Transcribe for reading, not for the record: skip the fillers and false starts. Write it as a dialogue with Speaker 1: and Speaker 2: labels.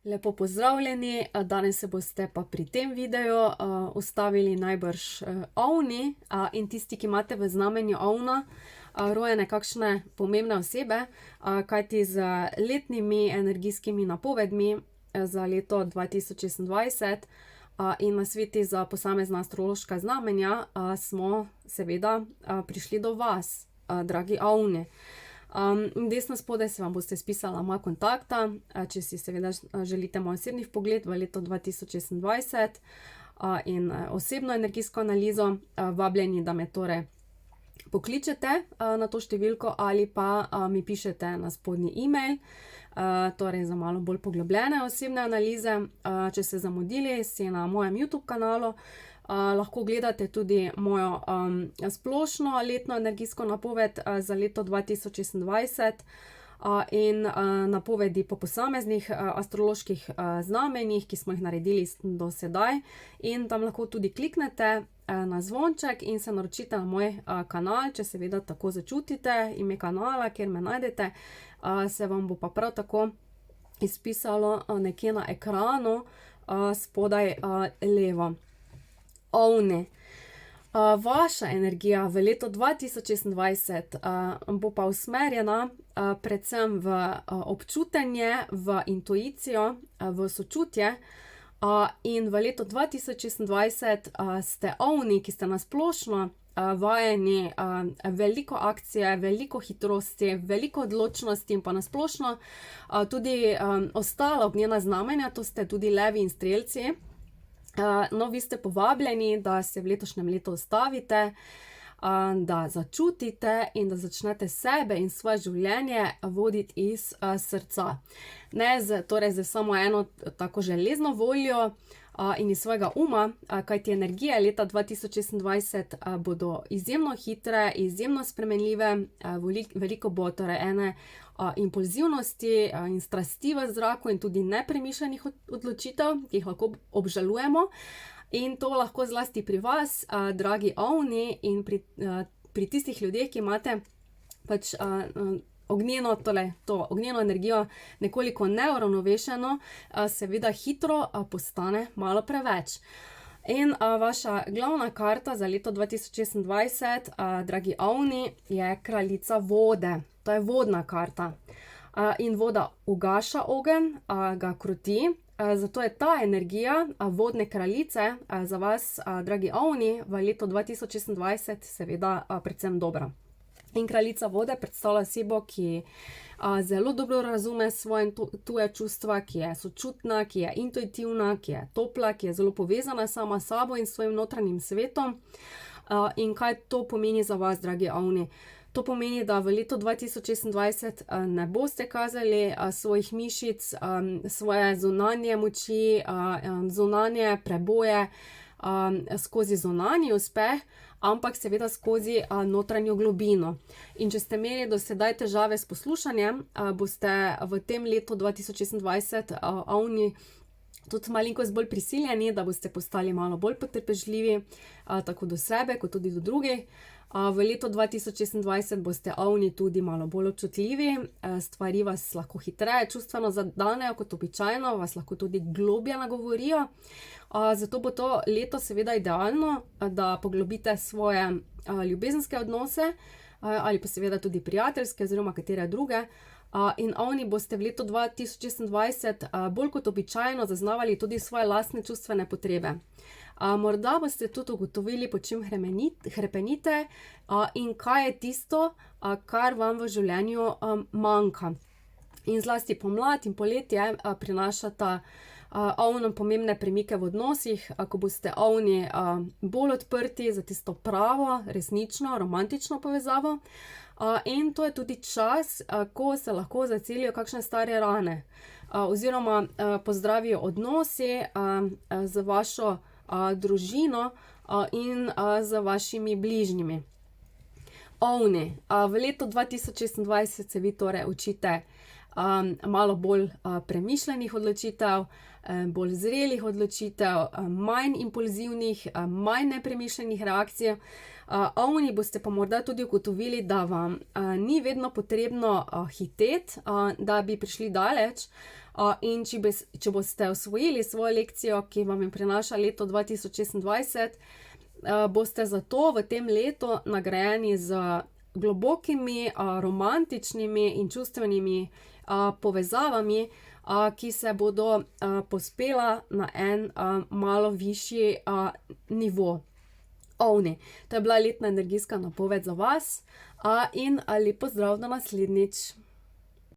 Speaker 1: Lepo pozdravljeni, danes se boste pa pri tem videu ustavili najbrž ovni in tisti, ki imate v znamenju ovna rojene kakšne pomembne osebe, kajti z letnimi energijskimi napovedmi za leto 2026 in nasveti za posamezna astrološka znamenja smo seveda prišli do vas, dragi ovni. Desno spodaj se vam boste spisala moja kontakta, če si seveda želite moj osebni vpogled v leto 2026 in osebno energijsko analizo, vabljeni, da me torej pokličete na to številko ali pa mi pišete na spodnji e-mail, torej za malo bolj poglobljene osebne analize. Če ste zamudili, si na mojem YouTube kanalu lahko gledate tudi mojo splošno letno energijsko napoved za leto 2026 in napovedi po posameznih astroloških znamenjih, ki smo jih naredili do sedaj, in tam lahko tudi kliknete na zvonček in se naročite na moj kanal, če seveda tako začutite. Ime kanala, kjer me najdete, se vam bo pa prav tako izpisalo nekje na ekranu spodaj levo. Ovni. Vaša energija v letu 2026 bo pa usmerjena predvsem v občutenje, v intuicijo, v sočutje, in v letu 2026 ste ovni, ki ste na splošno vajeni veliko akcije, veliko hitrosti, veliko odločnosti in pa na splošno tudi ostala ognjena znamenja, to ste tudi levi in strelci. No, vi ste povabljeni, da se v letošnjem letu ustavite, da začutite in da začnete sebe in svoje življenje voditi iz srca. Ne torej z samo eno tako železno voljo in iz svojega uma, kajti energije leta 2026 bodo izjemno hitre, izjemno spremenljive, veliko bo torej ene impulzivnosti in strasti v zraku in tudi nepremišljenih odločitev, ki jih lahko obžalujemo. In to lahko zlasti pri vas, dragi ovni, in pri tistih ljudeh, ki imate pač ognjeno, to ognjeno energijo nekoliko neuravnovešeno, seveda hitro postane malo preveč. In vaša glavna karta za leto 2026, dragi ovni, je kraljica vode. To je vodna karta. In voda ugaša ogenj, ga kroti, zato je ta energija vodne kraljice za vas, dragi ovni, v letu 2026 seveda predvsem dobra. In kraljica vode predstavlja osebo, ki zelo dobro razume svoje in tuje čustva, ki je sočutna, ki je intuitivna, ki je topla, ki je zelo povezana sama s sabo in svojim notranjim svetom. In kaj to pomeni za vas, dragi ovni? To pomeni, da v letu 2026 ne boste kazali svojih mišic, svoje zunanje moči, zunanje preboje skozi zunanji uspeh, ampak seveda skozi notranjo globino. In če ste imeli do sedaj težave s poslušanjem, boste v tem letu 2026 ovni tudi malenkost bolj prisiljeni, da boste postali malo bolj potrpežljivi, tako do sebe kot tudi do drugih. V letu 2026 boste ovni tudi malo bolj občutljivi, stvari vas lahko hitreje čustveno zadenejo kot običajno, vas lahko tudi globlje nagovorijo. Zato bo to leto seveda idealno, da poglobite svoje ljubezenske odnose ali pa seveda tudi prijateljske oziroma katere druge. In ovni boste v letu 2026 bolj kot običajno zaznavali tudi svoje lastne čustvene potrebe. Morda boste tudi ugotovili, po čem hrepenite in kaj je tisto, kar vam v življenju manjka. In zlasti pomlad in poletje prinašata ovnom pomembne premike v odnosih, ko boste ovni bolj odprti za tisto pravo, resnično, romantično povezavo. In to je tudi čas, ko se lahko zacelijo kakšne stare rane oziroma pozdravijo odnosi z vašo družino in z vašimi bližnjimi. Ovni, v letu 2026 se vi torej učite malo bolj premišljenih odločitev, bolj zrelih odločitev, manj impulzivnih, manj nepremišljenih reakcij. Ovni boste pa morda tudi ugotovili, da vam ni vedno potrebno hiteti, da bi prišli daleč, In če boste osvojili svojo lekcijo, ki vam jo prinaša leto 2026, boste zato v tem letu nagrajeni z globokimi, romantičnimi in čustvenimi, povezavami, ki se bodo, povzpela na en, malo višji, nivo. Ovni, to je bila letna energijska napoved za vas, in lep pozdrav do naslednjič.